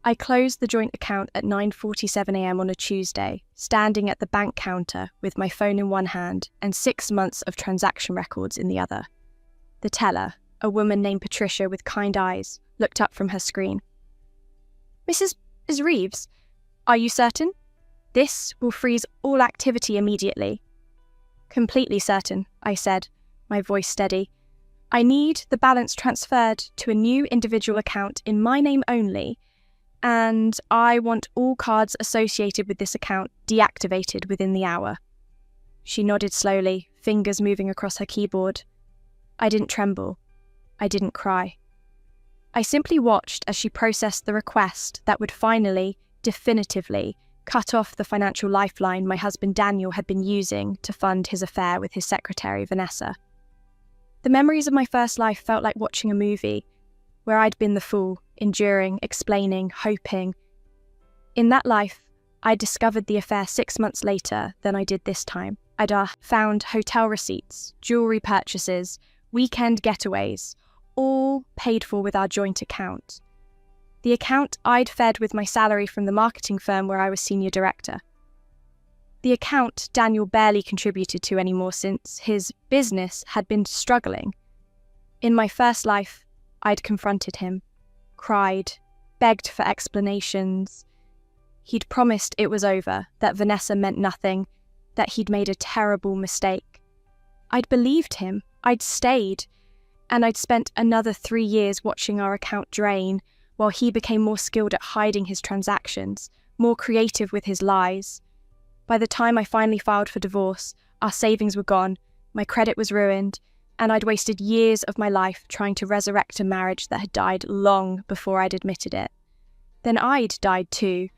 I closed the joint account at 9:47 a.m. on a Tuesday, standing at the bank counter with my phone in one hand and 6 months of transaction records in the other. The teller, a woman named Patricia with kind eyes, looked up from her screen. Mrs. Reeves, are you certain? This will freeze all activity immediately. Completely certain, I said, my voice steady. I need the balance transferred to a new individual account in my name only, and I want all cards associated with this account deactivated within the hour. She nodded slowly, fingers moving across her keyboard. I didn't tremble. I didn't cry. I simply watched as she processed the request that would finally, definitively, cut off the financial lifeline my husband Daniel had been using to fund his affair with his secretary, Vanessa. The memories of my first life felt like watching a movie, where I'd been the fool, enduring, explaining, hoping. In that life, I discovered the affair 6 months later than I did this time. I'd found hotel receipts, jewellery purchases, weekend getaways, all paid for with our joint account. The account I'd fed with my salary from the marketing firm where I was senior director. The account Daniel barely contributed to anymore since his business had been struggling. In my first life, I'd confronted him, cried, begged for explanations. He'd promised it was over, that Vanessa meant nothing, that he'd made a terrible mistake. I'd believed him, I'd stayed, and I'd spent another 3 years watching our account drain while he became more skilled at hiding his transactions, more creative with his lies. By the time I finally filed for divorce, our savings were gone, my credit was ruined, and I'd wasted years of my life trying to resurrect a marriage that had died long before I'd admitted it. Then I'd died too,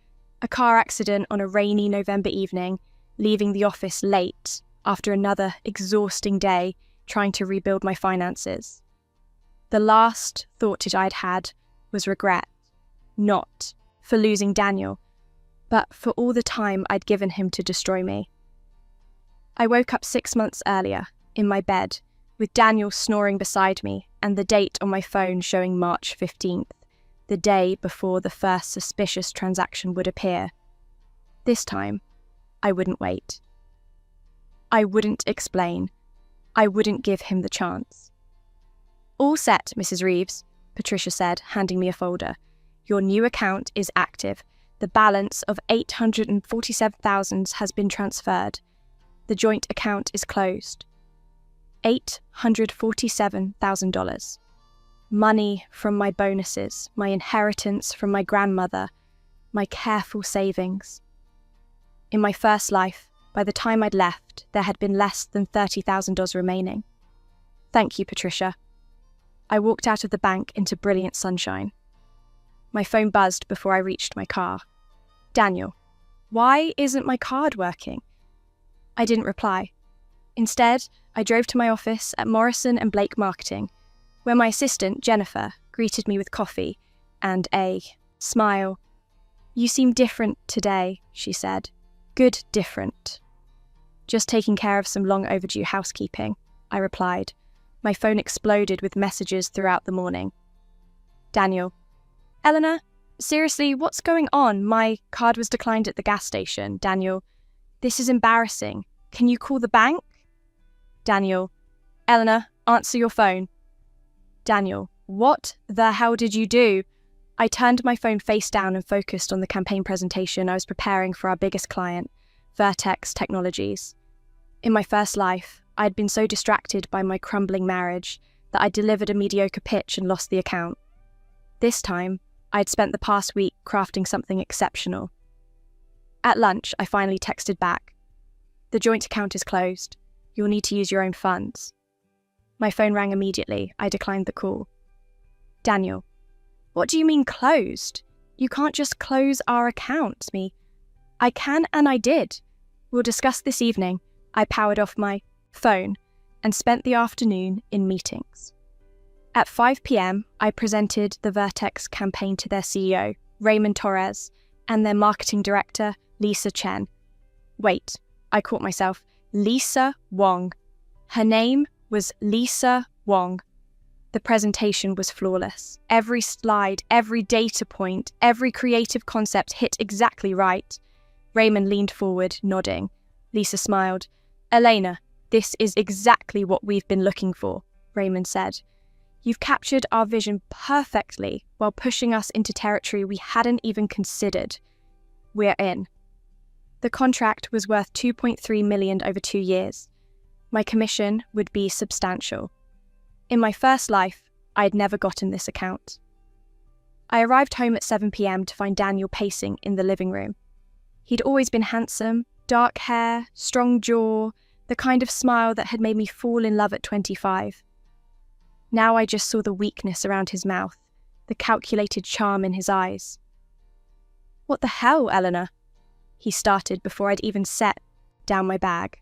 a car accident on a rainy November evening, leaving the office late after another exhausting day trying to rebuild my finances. The last thought I'd had was regret, not for losing Daniel, but for all the time I'd given him to destroy me. I woke up 6 months earlier, in my bed, with Daniel snoring beside me and the date on my phone showing March 15th, the day before the first suspicious transaction would appear. This time, I wouldn't wait. I wouldn't explain. I wouldn't give him the chance. All set, Mrs. Reeves, Patricia said, handing me a folder. Your new account is active. The balance of $847,000 has been transferred. The joint account is closed. $847,000. Money from my bonuses, my inheritance from my grandmother, my careful savings. In my first life, by the time I'd left, there had been less than $30,000 remaining. Thank you, Patricia. I walked out of the bank into brilliant sunshine. My phone buzzed before I reached my car. Daniel, why isn't my card working? I didn't reply. Instead, I drove to my office at Morrison & Blake Marketing, where my assistant, Jennifer, greeted me with coffee and a smile. You seem different today, she said. Good different. Just taking care of some long overdue housekeeping, I replied. My phone exploded with messages throughout the morning. Daniel, Eleanor, seriously, what's going on? My card was declined at the gas station. Daniel, this is embarrassing. Can you call the bank? Daniel, Eleanor, answer your phone. Daniel, what the hell did you do? I turned my phone face down and focused on the campaign presentation I was preparing for our biggest client, Vertex Technologies. In my first life, I had been so distracted by my crumbling marriage that I delivered a mediocre pitch and lost the account. This time, I had spent the past week crafting something exceptional. At lunch, I finally texted back. The joint account is closed. You'll need to use your own funds. My phone rang immediately. I declined the call. Daniel, what do you mean closed? You can't just close our account. I can and I did. We'll discuss this evening. I powered off my phone and spent the afternoon in meetings. At 5 p.m, I presented the Vertex campaign to their CEO, Raymond Torres, and their marketing director, Lisa Chen. Wait, I caught myself. Lisa Wong. Her name was Lisa Wong. The presentation was flawless. Every slide, every data point, every creative concept hit exactly right. Raymond leaned forward, nodding. Lisa smiled. "Elena, this is exactly what we've been looking for," Raymond said. "You've captured our vision perfectly while pushing us into territory we hadn't even considered. We're in." The contract was worth $2.3 million over 2 years. My commission would be substantial. In my first life, I had never gotten this account. I arrived home at 7 p.m. to find Daniel pacing in the living room. He'd always been handsome, dark hair, strong jaw, the kind of smile that had made me fall in love at 25. Now I just saw the weakness around his mouth, the calculated charm in his eyes. "What the hell, Eleanor?" he started before I'd even set down my bag.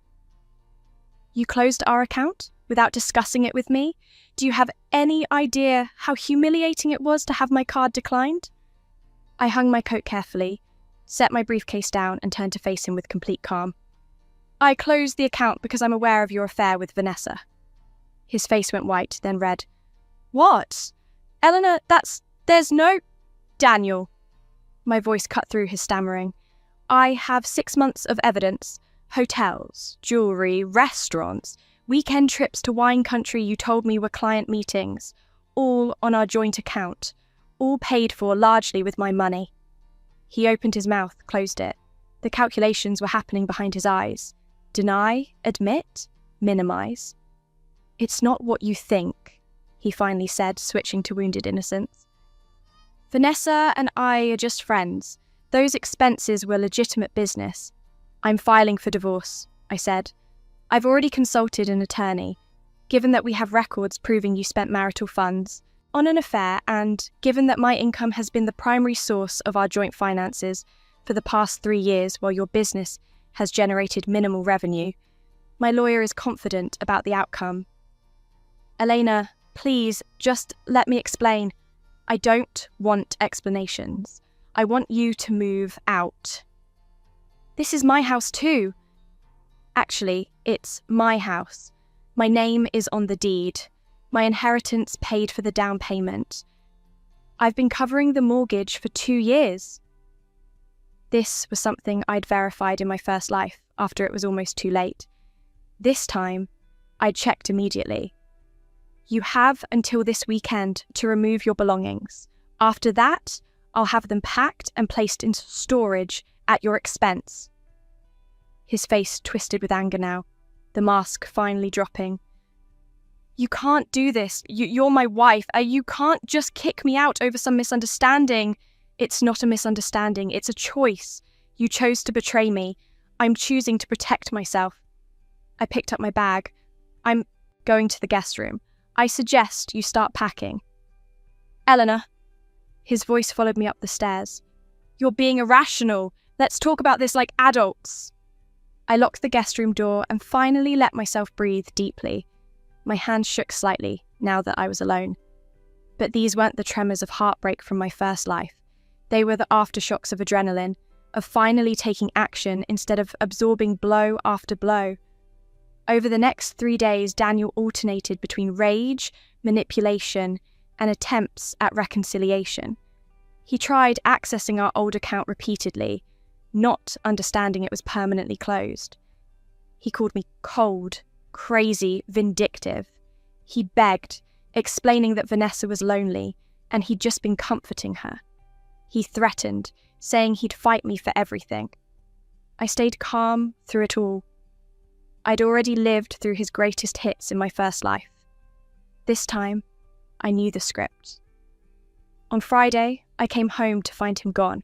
"You closed our account without discussing it with me? Do you have any idea how humiliating it was to have my card declined?" I hung my coat carefully, set my briefcase down, and turned to face him with complete calm. "I closed the account because I'm aware of your affair with Vanessa." His face went white, then red. "What? Eleanor, there's no—" "Daniel." My voice cut through his stammering. "I have 6 months of evidence. Hotels, jewelry, restaurants, weekend trips to wine country you told me were client meetings, all on our joint account, all paid for largely with my money." He opened his mouth, closed it. The calculations were happening behind his eyes. Deny, admit, minimize. "It's not what you think," he finally said, switching to wounded innocence. "Vanessa and I are just friends. Those expenses were legitimate business. I'm filing for divorce," I said. "I've already consulted an attorney. Given that we have records proving you spent marital funds on an affair, and given that my income has been the primary source of our joint finances for the past 3 years while your business has generated minimal revenue, my lawyer is confident about the outcome." "Elena, please, just let me explain." "I don't want explanations. I want you to move out." "This is my house too." "Actually, it's my house. My name is on the deed. My inheritance paid for the down payment. I've been covering the mortgage for 2 years. This was something I'd verified in my first life after it was almost too late. This time, I'd checked immediately. "You have until this weekend to remove your belongings. After that, I'll have them packed and placed into storage at your expense." His face twisted with anger now, the mask finally dropping. "You can't do this. You're my wife. You can't just kick me out over some misunderstanding." "It's not a misunderstanding. It's a choice. You chose to betray me. I'm choosing to protect myself." I picked up my bag. "I'm going to the guest room. I suggest you start packing." "Eleanor." His voice followed me up the stairs. "You're being irrational. Let's talk about this like adults." I locked the guest room door and finally let myself breathe deeply. My hands shook slightly now that I was alone. But these weren't the tremors of heartbreak from my first life. They were the aftershocks of adrenaline, of finally taking action instead of absorbing blow after blow. Over the next 3 days, Daniel alternated between rage, manipulation, and attempts at reconciliation. He tried accessing our old account repeatedly, not understanding it was permanently closed. He called me cold, crazy, vindictive. He begged, explaining that Vanessa was lonely and he'd just been comforting her. He threatened, saying he'd fight me for everything. I stayed calm through it all. I'd already lived through his greatest hits in my first life. This time, I knew the script. On Friday, I came home to find him gone.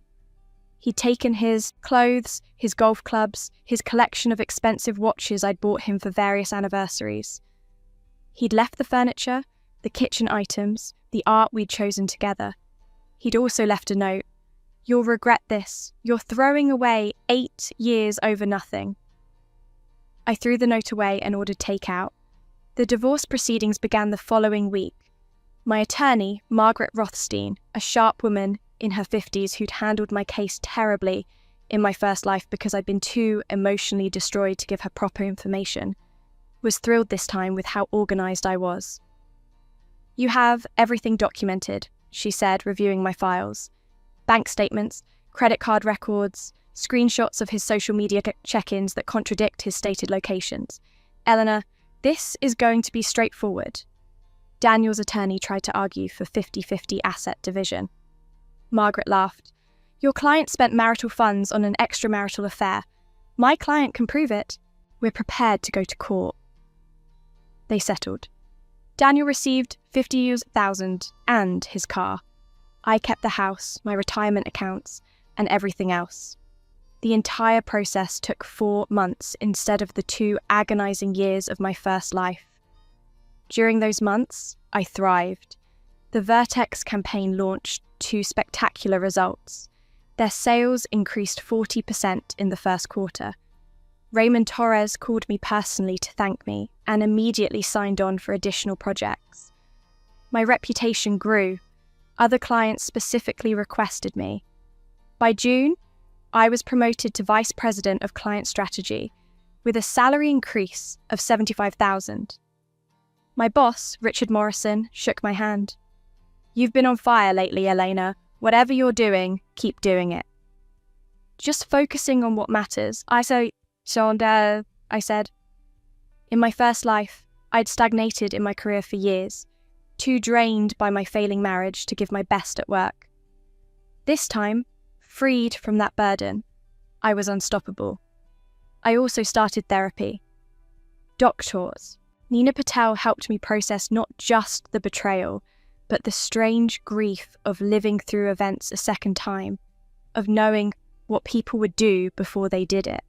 He'd taken his clothes, his golf clubs, his collection of expensive watches I'd bought him for various anniversaries. He'd left the furniture, the kitchen items, the art we'd chosen together. He'd also left a note. "You'll regret this. You're throwing away 8 years over nothing." I threw the note away and ordered takeout. The divorce proceedings began the following week. My attorney, Margaret Rothstein, a sharp woman in her 50s who'd handled my case terribly in my first life because I'd been too emotionally destroyed to give her proper information, was thrilled this time with how organised I was. You have everything documented, she said, reviewing my files. Bank statements, credit card records, screenshots of his social media check-ins that contradict his stated locations. Eleanor, this is going to be straightforward. Daniel's attorney tried to argue for 50-50 asset division. Margaret laughed. Your client spent marital funds on an extramarital affair. My client can prove it. We're prepared to go to court. They settled. Daniel received $50,000 and his car. I kept the house, my retirement accounts, and everything else. The entire process took 4 months instead of the 2 agonizing years of my first life. During those months, I thrived. The Vertex campaign launched to spectacular results. Their sales increased 40% in the first quarter. Raymond Torres called me personally to thank me and immediately signed on for additional projects. My reputation grew. Other clients specifically requested me. By June, I was promoted to Vice President of Client Strategy with a salary increase of $75,000. My boss, Richard Morrison, shook my hand. You've been on fire lately, Elena. Whatever you're doing, keep doing it. Just focusing on what matters. I said. In my first life, I'd stagnated in my career for years, too drained by my failing marriage to give my best at work. This time, freed from that burden, I was unstoppable. I also started therapy. Doctors. Nina Patel helped me process not just the betrayal, but the strange grief of living through events a second time, of knowing what people would do before they did it.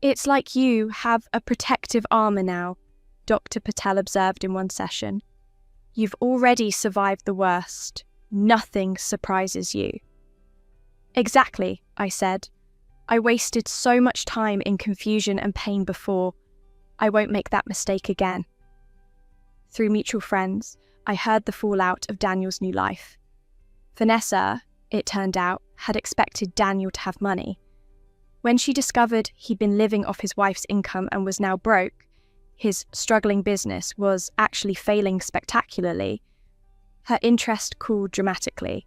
It's like you have a protective armor now, Dr. Patel observed in one session. You've already survived the worst. Nothing surprises you. Exactly, I said. I wasted so much time in confusion and pain before. I won't make that mistake again. Through mutual friends, I heard the fallout of Daniel's new life. Vanessa, it turned out, had expected Daniel to have money. When she discovered he'd been living off his wife's income and was now broke, his struggling business was actually failing spectacularly, her interest cooled dramatically.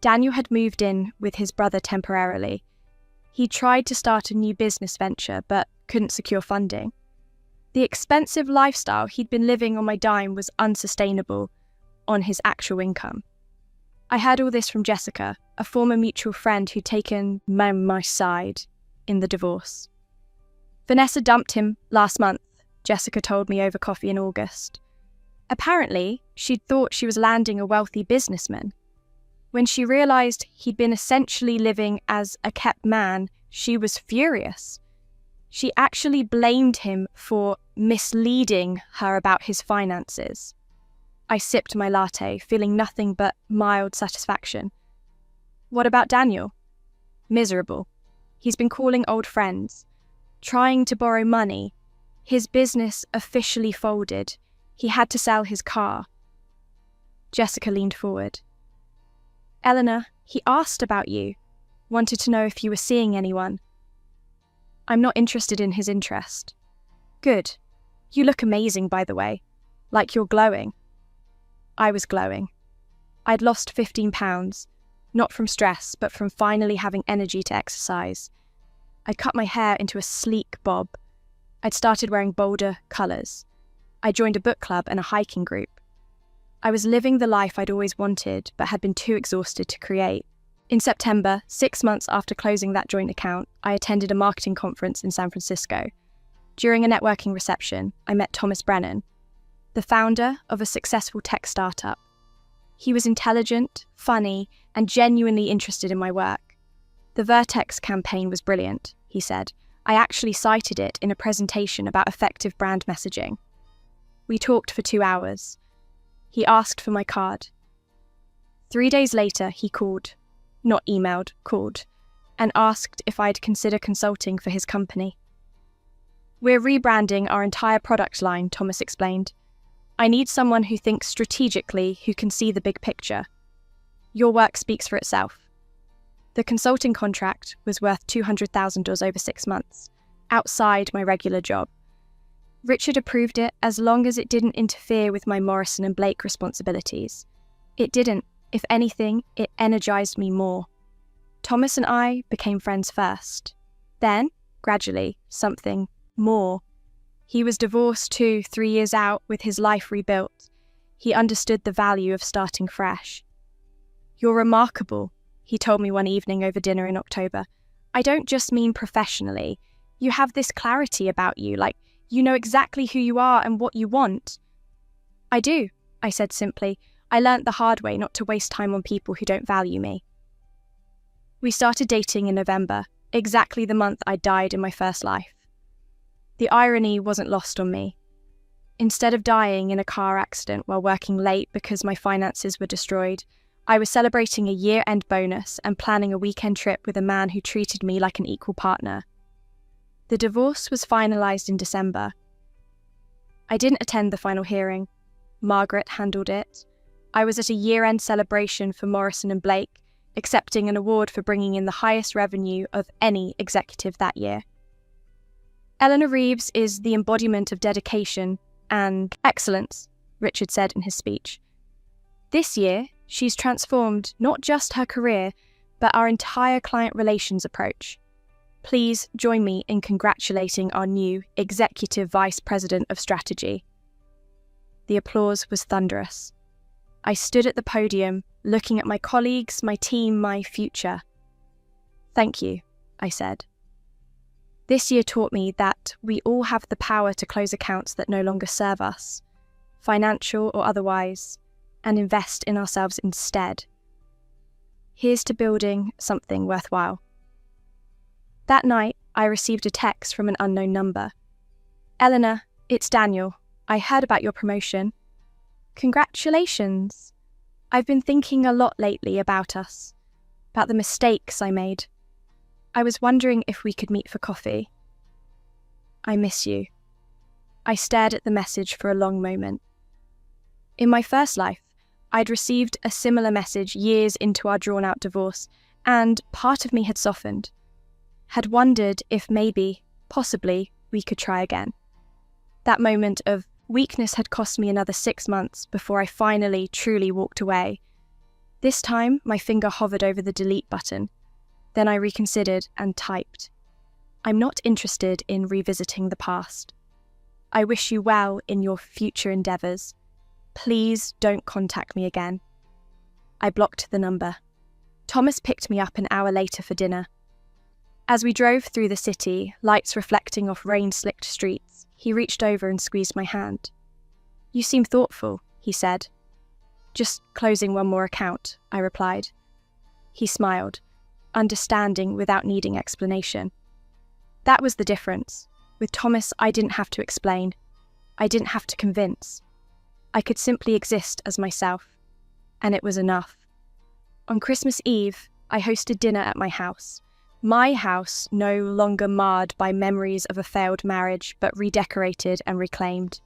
Daniel had moved in with his brother temporarily. He tried to start a new business venture but couldn't secure funding. The expensive lifestyle he'd been living on my dime was unsustainable on his actual income. I heard all this from Jessica, a former mutual friend who'd taken my side in the divorce. Vanessa dumped him last month, Jessica told me over coffee in August. Apparently, she'd thought she was landing a wealthy businessman. When she realised he'd been essentially living as a kept man, she was furious. She actually blamed him for misleading her about his finances. I sipped my latte, feeling nothing but mild satisfaction. What about Daniel? Miserable. He's been calling old friends, trying to borrow money. His business officially folded. He had to sell his car. Jessica leaned forward. Eleanor, he asked about you, wanted to know if you were seeing anyone. I'm not interested in his interest. Good. You look amazing, by the way. Like you're glowing. I was glowing. I'd lost 15 pounds, not from stress, but from finally having energy to exercise. I'd cut my hair into a sleek bob. I'd started wearing bolder colours. I joined a book club and a hiking group. I was living the life I'd always wanted, but had been too exhausted to create. In September, 6 months after closing that joint account, I attended a marketing conference in San Francisco. During a networking reception, I met Thomas Brennan, the founder of a successful tech startup. He was intelligent, funny, and genuinely interested in my work. The Vertex campaign was brilliant, he said. I actually cited it in a presentation about effective brand messaging. We talked for 2 hours. He asked for my card. 3 days later, he called. Not emailed, called, and asked if I'd consider consulting for his company. We're rebranding our entire product line, Thomas explained. I need someone who thinks strategically, who can see the big picture. Your work speaks for itself. The consulting contract was worth $200,000 over 6 months, outside my regular job. Richard approved it as long as it didn't interfere with my Morrison and Blake responsibilities. It didn't. If anything, it energized me more. Thomas and I became friends first. Then, gradually, something more. He was divorced too, 3 years out, with his life rebuilt. He understood the value of starting fresh. "You're remarkable," he told me one evening over dinner in October. "I don't just mean professionally. You have this clarity about you, like you know exactly who you are and what you want." "I do," I said simply. "I learnt the hard way not to waste time on people who don't value me." We started dating in November, exactly the month I died in my first life. The irony wasn't lost on me. Instead of dying in a car accident while working late because my finances were destroyed, I was celebrating a year-end bonus and planning a weekend trip with a man who treated me like an equal partner. The divorce was finalised in December. I didn't attend the final hearing. Margaret handled it. I was at a year-end celebration for Morrison and Blake, accepting an award for bringing in the highest revenue of any executive that year. "Eleanor Reeves is the embodiment of dedication and excellence," Richard said in his speech. "This year, she's transformed not just her career, but our entire client relations approach. Please join me in congratulating our new Executive Vice President of Strategy." The applause was thunderous. I stood at the podium, looking at my colleagues, my team, my future. "Thank you," I said. This year taught me that we all have the power to close accounts that no longer serve us, financial or otherwise, and invest in ourselves instead. Here's to building something worthwhile. That night, I received a text from an unknown number. "Eleanor, it's Daniel. I heard about your promotion." "Congratulations. I've been thinking a lot lately about us, about the mistakes I made. I was wondering if we could meet for coffee." "I miss you." I stared at the message for a long moment. In my first life, I'd received a similar message years into our drawn-out divorce, and part of me had softened, had wondered if maybe, possibly, we could try again. That moment of weakness had cost me another 6 months before I finally, truly walked away. This time, my finger hovered over the delete button. Then I reconsidered and typed, "I'm not interested in revisiting the past. I wish you well in your future endeavours. Please don't contact me again." I blocked the number. Thomas picked me up an hour later for dinner. As we drove through the city, lights reflecting off rain-slicked streets, he reached over and squeezed my hand. "You seem thoughtful," he said. "Just closing one more account," I replied. He smiled, understanding without needing explanation. That was the difference. With Thomas, I didn't have to explain. I didn't have to convince. I could simply exist as myself, and it was enough. On Christmas Eve, I hosted dinner at my house. My house, no longer marred by memories of a failed marriage, but redecorated and reclaimed.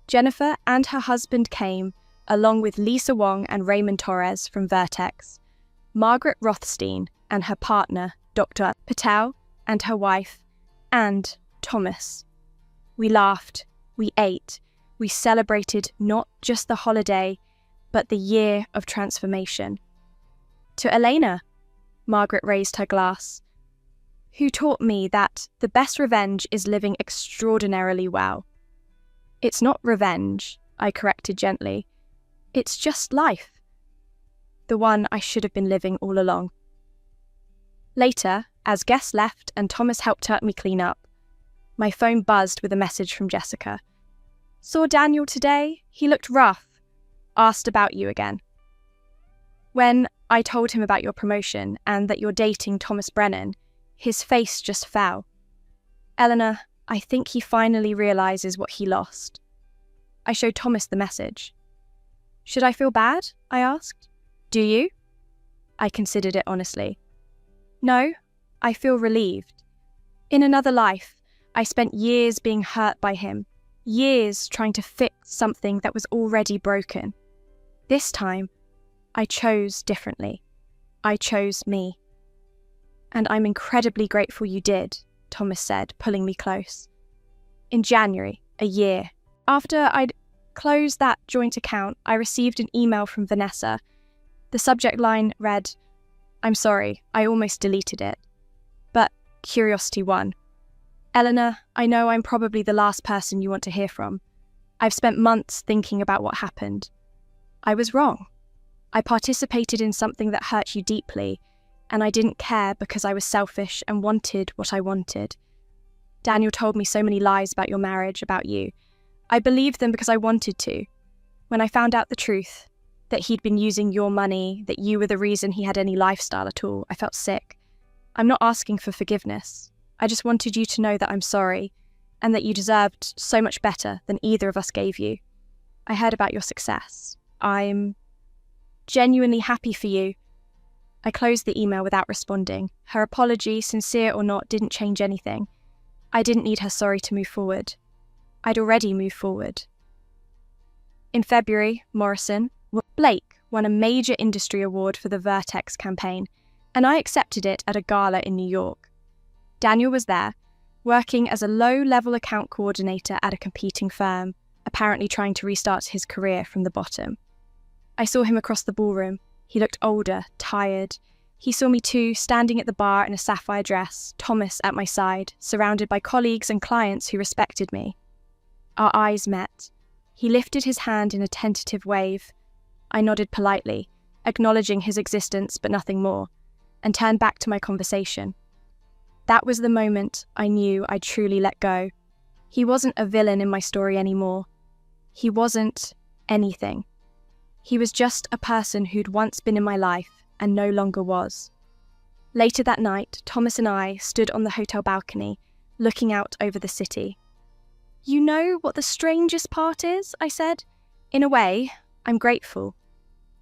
Jennifer and her husband came, along with Lisa Wong and Raymond Torres from Vertex, Margaret Rothstein and her partner, Dr. Patel, and her wife, and Thomas. We laughed, we ate, we celebrated not just the holiday, but the year of transformation. To Elena, Margaret raised her glass, who taught me that the best revenge is living extraordinarily well. "It's not revenge," I corrected gently. "It's just life. The one I should have been living all along." Later, as guests left and Thomas helped me clean up, my phone buzzed with a message from Jessica. "Saw Daniel today. He looked rough. Asked about you again." When I told him about your promotion and that you're dating Thomas Brennan, his face just fell. "Eleanor, I think he finally realises what he lost." I showed Thomas the message. "Should I feel bad?" I asked. "Do you?" I considered it honestly. "No, I feel relieved. In another life, I spent years being hurt by him, years trying to fix something that was already broken. This time, I chose differently. I chose me. And I'm incredibly grateful you did," Thomas said, pulling me close. "In January, a year. After I'd closed that joint account, I received an email from Vanessa. The subject line read, "I'm sorry, I almost deleted it." But curiosity won. "Eleanor, I know I'm probably the last person you want to hear from. I've spent months thinking about what happened. I was wrong. I participated in something that hurt you deeply, and I didn't care because I was selfish and wanted what I wanted. Daniel told me so many lies about your marriage, about you. I believed them because I wanted to. When I found out the truth, that he'd been using your money, that you were the reason he had any lifestyle at all, I felt sick. I'm not asking for forgiveness. I just wanted you to know that I'm sorry, and that you deserved so much better than either of us gave you. I heard about your success. I'm genuinely happy for you." I closed the email without responding. Her apology, sincere or not, didn't change anything. I didn't need her sorry to move forward. I'd already moved forward. In February, Blake won a major industry award for the Vertex campaign, and I accepted it at a gala in New York. Daniel was there, working as a low-level account coordinator at a competing firm, apparently trying to restart his career from the bottom. I saw him across the ballroom. He looked older, tired. He saw me too, standing at the bar in a sapphire dress, Thomas at my side, surrounded by colleagues and clients who respected me. Our eyes met. He lifted his hand in a tentative wave. I nodded politely, acknowledging his existence but nothing more, and turned back to my conversation. That was the moment I knew I'd truly let go. He wasn't a villain in my story anymore. He wasn't anything. He was just a person who'd once been in my life and no longer was. Later that night, Thomas and I stood on the hotel balcony, looking out over the city. "You know what the strangest part is?" I said. "In a way, I'm grateful.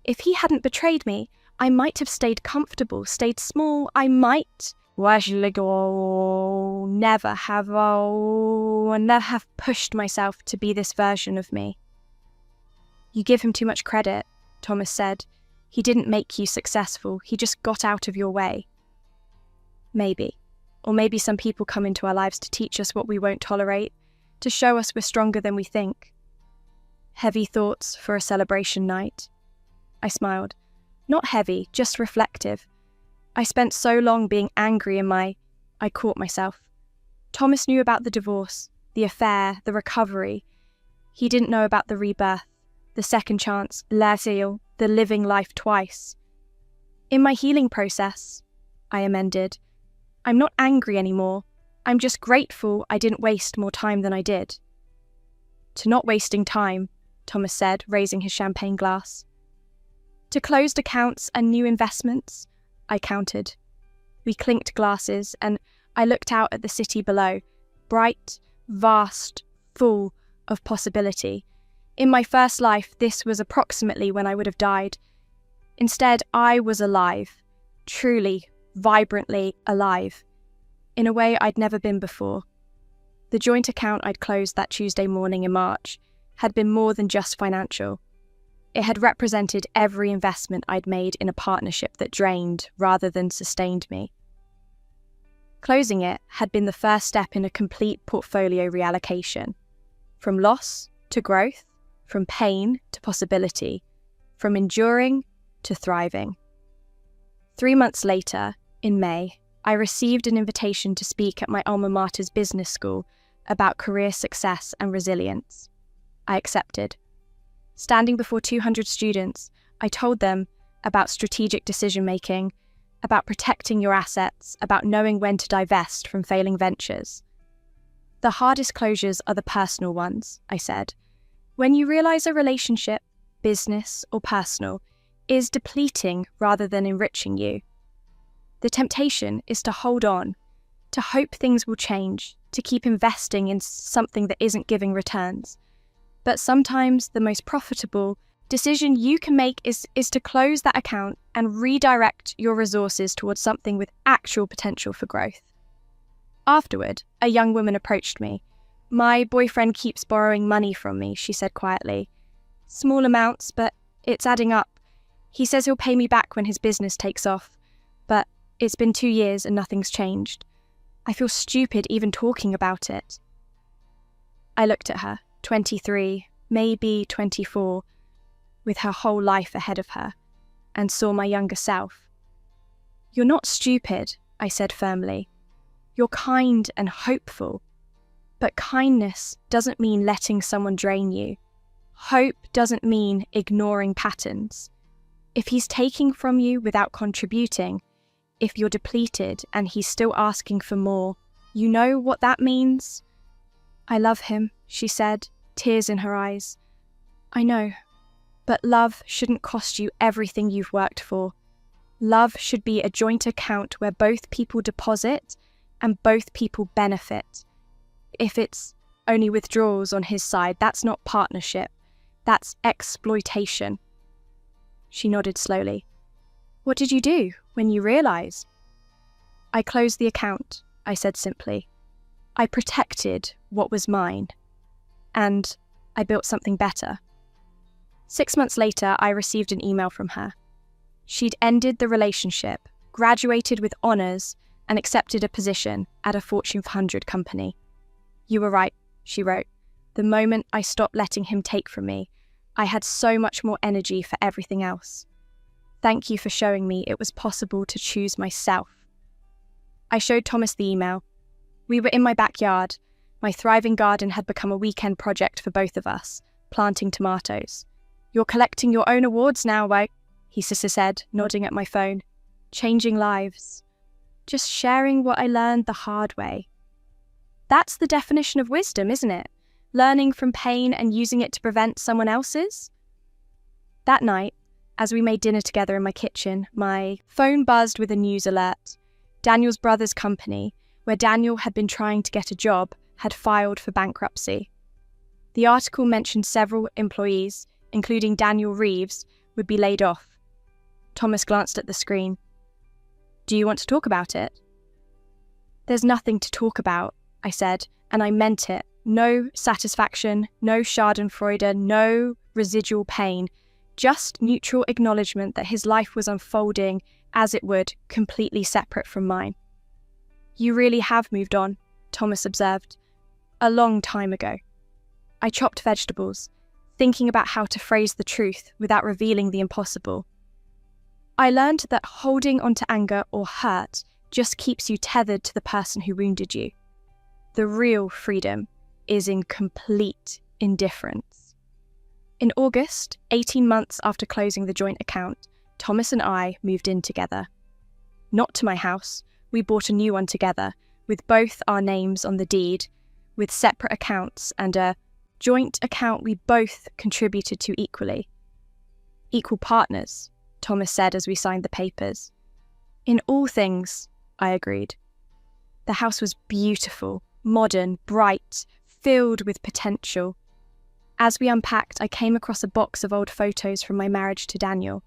If he hadn't betrayed me, I might have stayed comfortable, stayed small. I might never have pushed myself to be this version of me." "You give him too much credit," Thomas said. "He didn't make you successful. He just got out of your way." Maybe. Or maybe some people come into our lives to teach us what we won't tolerate, to show us we're stronger than we think. Heavy thoughts for a celebration night. I smiled. Not heavy, just reflective. I spent so long being angry I caught myself. Thomas knew about the divorce, the affair, the recovery. He didn't know about the rebirth, the second chance, the living life twice. In my healing process, I amended, I'm not angry anymore. I'm just grateful I didn't waste more time than I did. To not wasting time, Thomas said, raising his champagne glass. To closed accounts and new investments, I countered. We clinked glasses, and I looked out at the city below, bright, vast, full of possibility. In my first life, this was approximately when I would have died. Instead, I was alive, truly, vibrantly alive, in a way I'd never been before. The joint account I'd closed that Tuesday morning in March had been more than just financial. It had represented every investment I'd made in a partnership that drained rather than sustained me. Closing it had been the first step in a complete portfolio reallocation. From loss to growth, from pain to possibility, from enduring to thriving. 3 months later, in May, I received an invitation to speak at my alma mater's business school about career success and resilience. I accepted. Standing before 200 students, I told them about strategic decision-making, about protecting your assets, about knowing when to divest from failing ventures. The hardest closures are the personal ones, I said. When you realize a relationship, business or personal, is depleting rather than enriching you, the temptation is to hold on, to hope things will change, to keep investing in something that isn't giving returns. But sometimes the most profitable decision you can make is to close that account and redirect your resources towards something with actual potential for growth. Afterward, a young woman approached me. My boyfriend keeps borrowing money from me, she said quietly. Small amounts, but it's adding up. He says he'll pay me back when his business takes off, but it's been 2 years and nothing's changed. I feel stupid even talking about it. I looked at her, 23, maybe 24, with her whole life ahead of her, and saw my younger self. "You're not stupid," I said firmly. "You're kind and hopeful. But kindness doesn't mean letting someone drain you. Hope doesn't mean ignoring patterns. If he's taking from you without contributing, if you're depleted and he's still asking for more, you know what that means?" "I love him," she said, tears in her eyes. "I know, but love shouldn't cost you everything you've worked for. Love should be a joint account where both people deposit and both people benefit. If it's only withdrawals on his side, that's not partnership. That's exploitation." She nodded slowly. "What did you do when you realised?" "I closed the account," I said simply. "I protected what was mine. And I built something better." 6 months later, I received an email from her. She'd ended the relationship, graduated with honours, and accepted a position at a Fortune 100 company. "You were right," she wrote. "The moment I stopped letting him take from me, I had so much more energy for everything else. Thank you for showing me it was possible to choose myself." I showed Thomas the email. We were in my backyard. My thriving garden had become a weekend project for both of us, planting tomatoes. "You're collecting your own awards now, right?" he said, nodding at my phone. "Changing lives. Just sharing what I learned the hard way." That's the definition of wisdom, isn't it? Learning from pain and using it to prevent someone else's. That night, as we made dinner together in my kitchen, my phone buzzed with a news alert. Daniel's brother's company, where Daniel had been trying to get a job, had filed for bankruptcy. The article mentioned several employees, including Daniel Reeves, would be laid off. Thomas glanced at the screen. "Do you want to talk about it?" "There's nothing to talk about," I said, and I meant it. No satisfaction, no schadenfreude, no residual pain, just neutral acknowledgement that his life was unfolding as it would, completely separate from mine. "You really have moved on," Thomas observed. "A long time ago." I chopped vegetables, thinking about how to phrase the truth without revealing the impossible. "I learned that holding onto anger or hurt just keeps you tethered to the person who wounded you. The real freedom is in complete indifference." In August, 18 months after closing the joint account, Thomas and I moved in together. Not to my house, we bought a new one together, with both our names on the deed, with separate accounts and a joint account we both contributed to equally. "Equal partners," Thomas said as we signed the papers. "In all things," I agreed. The house was beautiful, modern, bright, filled with potential. As we unpacked, I came across a box of old photos from my marriage to Daniel.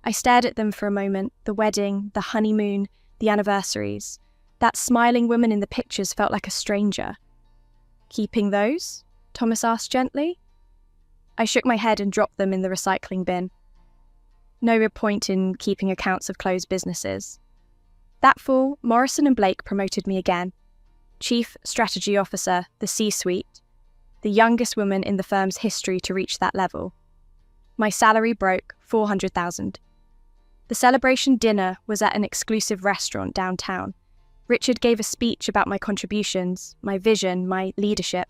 I stared at them for a moment, the wedding, the honeymoon, the anniversaries. That smiling woman in the pictures felt like a stranger. "Keeping those?" Thomas asked gently. I shook my head and dropped them in the recycling bin. No real point in keeping accounts of closed businesses. That fall, Morrison and Blake promoted me again. Chief Strategy Officer, the C-suite, the youngest woman in the firm's history to reach that level. My salary broke $400,000. The celebration dinner was at an exclusive restaurant downtown. Richard gave a speech about my contributions, my vision, my leadership.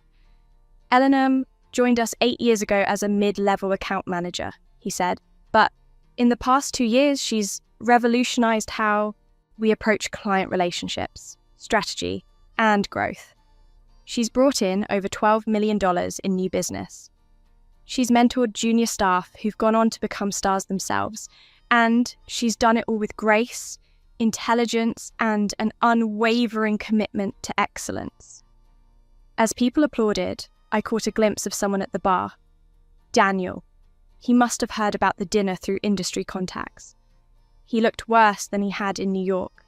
"Eleanor joined us 8 years ago as a mid-level account manager," he said, "but in the past 2 years, she's revolutionized how we approach client relationships, strategy, and growth. She's brought in over $12 million in new business. She's mentored junior staff who've gone on to become stars themselves, and she's done it all with grace, intelligence, and an unwavering commitment to excellence." As people applauded, I caught a glimpse of someone at the bar. Daniel. He must have heard about the dinner through industry contacts. He looked worse than he had in New York.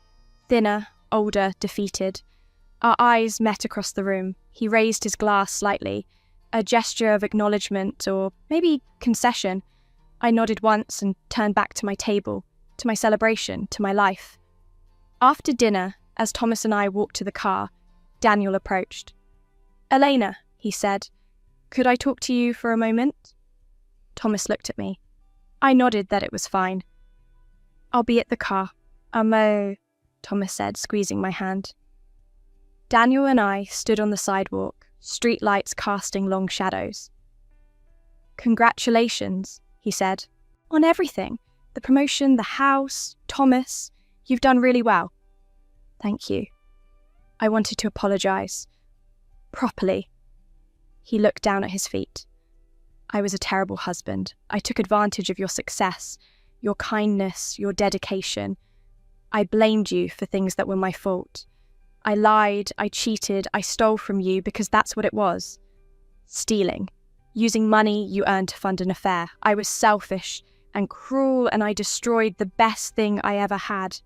Thinner, older, defeated. Our eyes met across the room. He raised his glass slightly, a gesture of acknowledgement or maybe concession. I nodded once and turned back to my table, to my celebration, to my life. After dinner, as Thomas and I walked to the car, Daniel approached. "Elena," he said. "Could I talk to you for a moment?" Thomas looked at me. I nodded that it was fine. "I'll be at the car." Thomas said, squeezing my hand. Daniel and I stood on the sidewalk, street lights casting long shadows. "Congratulations," he said. "On everything. The promotion, the house, Thomas. You've done really well." "Thank you." I wanted to apologize. Properly. He looked down at his feet. "I was a terrible husband. I took advantage of your success, your kindness, your dedication. I blamed you for things that were my fault. I lied, I cheated, I stole from you because that's what it was. Stealing. Using money you earned to fund an affair. I was selfish and cruel, and I destroyed the best thing I ever had."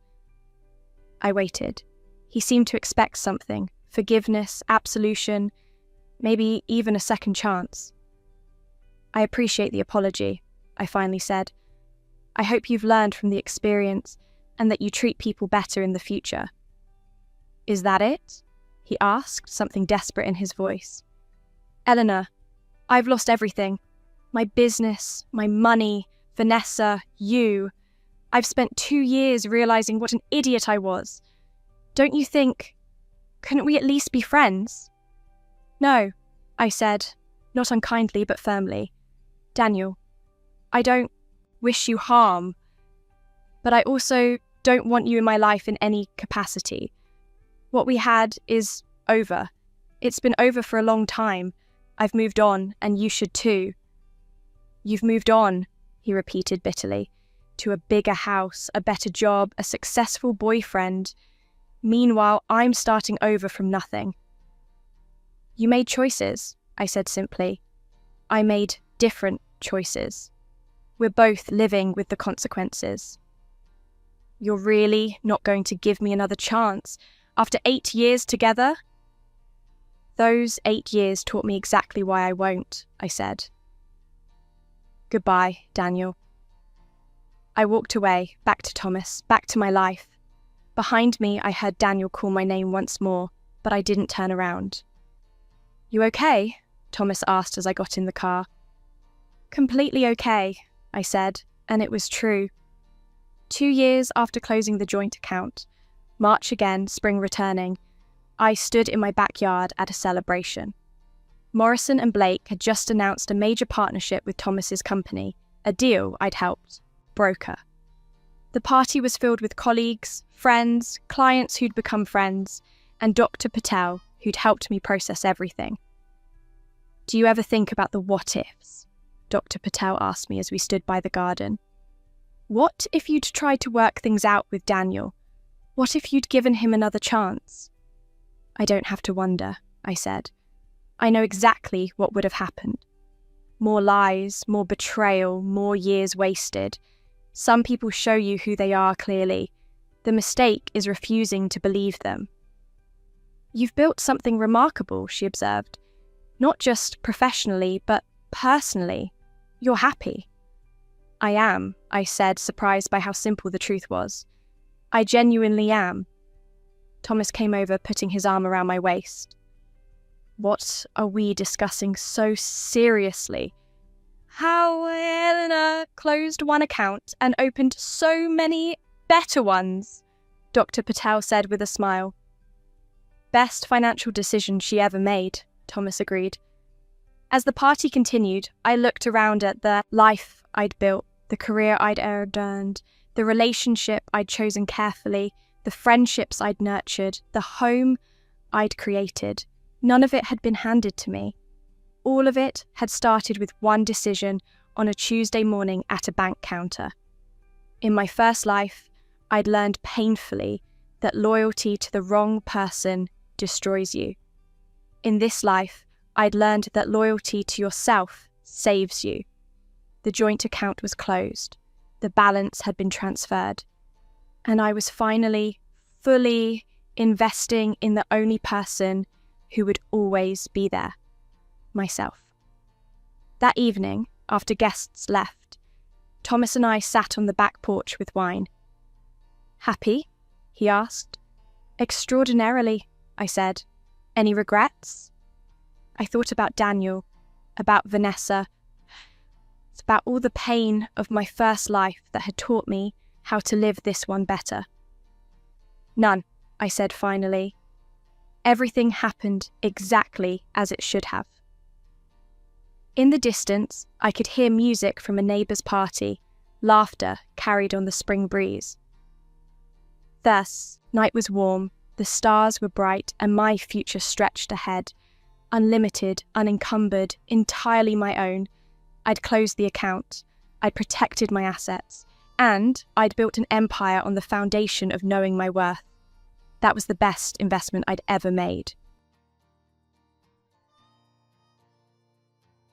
I waited. He seemed to expect something. Forgiveness, absolution, maybe even a second chance. "I appreciate the apology," I finally said. "I hope you've learned from the experience and that you treat people better in the future." "Is that it?" he asked, something desperate in his voice. "Eleanor, I've lost everything. My business, my money, Vanessa, you. I've spent 2 years realizing what an idiot I was. Don't you think, couldn't we at least be friends?" "No," I said, not unkindly but firmly. "Daniel, I don't wish you harm, but I also don't want you in my life in any capacity. What we had is over. It's been over for a long time. I've moved on, and you should too." "You've moved on," he repeated bitterly, "to a bigger house, a better job, a successful boyfriend. Meanwhile, I'm starting over from nothing." "You made choices," I said simply. "I made different choices. We're both living with the consequences." "You're really not going to give me another chance after 8 years together?" "Those 8 years taught me exactly why I won't," I said. "Goodbye, Daniel." I walked away, back to Thomas, back to my life. Behind me, I heard Daniel call my name once more, but I didn't turn around. "You okay?" Thomas asked as I got in the car. "Completely okay," I said, and it was true. 2 years after closing the joint account, March again, spring returning, I stood in my backyard at a celebration. Morrison and Blake had just announced a major partnership with Thomas's company, a deal I'd helped broker. The party was filled with colleagues, friends, clients who'd become friends, and Dr. Patel, who'd helped me process everything. "Do you ever think about the what-ifs?" Dr. Patel asked me as we stood by the garden. "What if you'd tried to work things out with Daniel? What if you'd given him another chance?" "I don't have to wonder," I said. "I know exactly what would have happened. More lies, more betrayal, more years wasted. Some people show you who they are clearly. The mistake is refusing to believe them." "You've built something remarkable," she observed. "Not just professionally, but personally. You're happy." "I am," I said, surprised by how simple the truth was. "I genuinely am." Thomas came over, putting his arm around my waist. "What are we discussing so seriously?" "How Eleanor closed one account and opened so many better ones," Dr. Patel said with a smile. "Best financial decision she ever made," Thomas agreed. As the party continued, I looked around at the life I'd built, the career I'd earned, the relationship I'd chosen carefully, the friendships I'd nurtured, the home I'd created. None of it had been handed to me. All of it had started with one decision on a Tuesday morning at a bank counter. In my first life, I'd learned painfully that loyalty to the wrong person destroys you. In this life, I'd learned that loyalty to yourself saves you. The joint account was closed. The balance had been transferred. And I was finally, fully investing in the only person who would always be there. Myself. That evening, after guests left, Thomas and I sat on the back porch with wine. "Happy?" he asked. "Extraordinarily," I said. "Any regrets?" I thought about Daniel, about Vanessa. It's about all the pain of my first life that had taught me how to live this one better. None, I said finally. Everything happened exactly as it should have. In the distance, I could hear music from a neighbour's party, laughter carried on the spring breeze. Thus, night was warm, the stars were bright, and my future stretched ahead. Unlimited, unencumbered, entirely my own. I'd closed the account, I'd protected my assets, and I'd built an empire on the foundation of knowing my worth. That was the best investment I'd ever made.